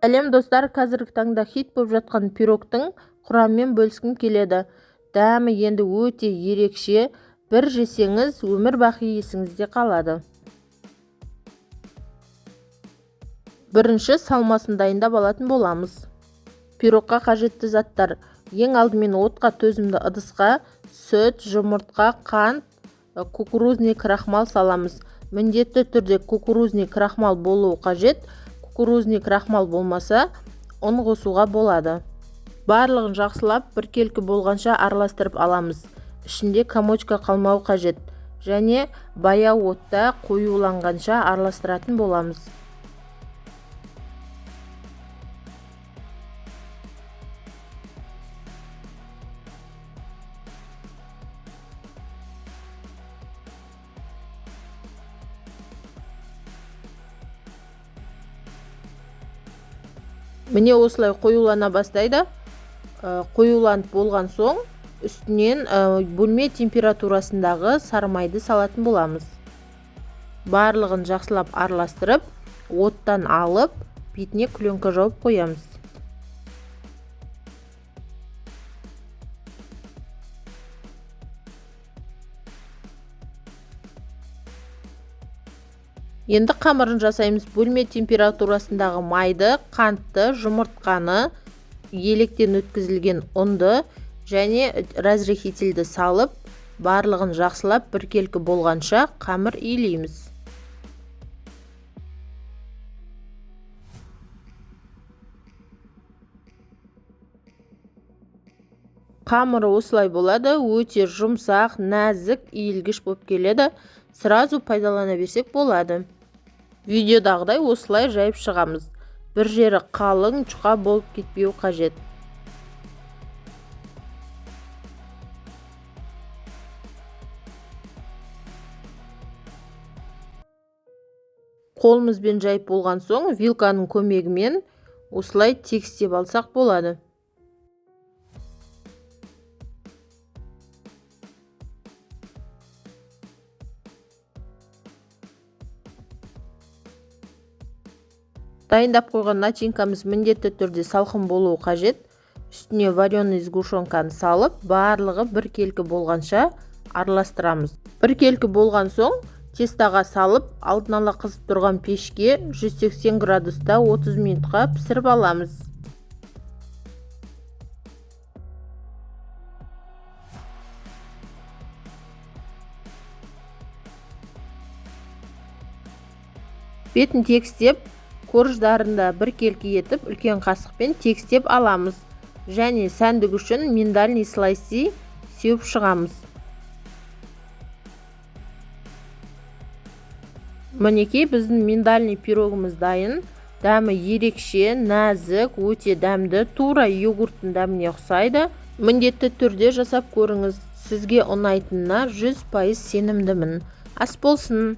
Сәлем достар, қазіргі таңда хит болып жатқан пирогтың құрамымен бөліскім келеді. Дәмі енді өте ерекше, бір жесеңіз өмір бақи есіңізде қалады. Бірінші салмасын дайындап алатын боламыз. Пирогқа қажетті заттар: ең алдымен отқа төзімді ыдысқа сүт, жұмыртқа, қант, кукурузный крахмал саламыз. Міндетті түрде кукурузный крахмал болуы қажет. Кукурузный крахмал болмаса, ұн қосуға болады. Барлығын жақсылап біркелкі болғанша араластырып аламыз. Ішінде комочка қалмау қажет. Және баяу отта қоюланғанша араластыратын боламыз. Міне осылай қоюлана бастайды. Қоюланып болған соң үстінен бөлме температурасындағы сары майды салатын боламыз. Барлығын жақсылап араластырып, оттан алып, бетіне пленка жауып қоямыз. Енді қамырын жасаймыз. Бөлме температурасындағы майды, қантты, жұмыртқаны, електен өткізілген ұнды және разрыхительді салып, барлығын жақсылап біркелкі болғанша қамыр илейміз. Қамыры осылай болады, өте жұмсақ, нәзік, иілгіш болып келеді. Сразу пайдалана берсек болады. Видеодағыдай осылай жайып шығамыз. Бір жері қалың, жұқа болып кетпеу қажет. Қолымызбен жайып болған соң, вилканың көмегімен осылай тегістеп алсақ болады. Дайындап қойған начинкамыз міндетті түрде салқын болуы қажет. Үстіне вареный сгущенканы салып, барлығы біркелкі болғанша араластырамыз. Біркелкі болған соң, тестаға салып, алдын ала қызып тұрған пешке 180 градуста 30 минутқа пісіріп аламыз. Бетін тегістеп, корждарында біркелкі етіп, үлкен қасықпен тегістеп аламыз. Және сәндік үшін миндальный слайси сеуіп шығамыз. Мінекей біздің миндальный пирогымыз дайын. Дәмі ерекше, нәзік, өте дәмді, тура йогурттың дәміне ұқсайды. Міндетті түрде жасап көріңіз. Сізге ұнайтынына 100% сенімдімін. Ас болсын!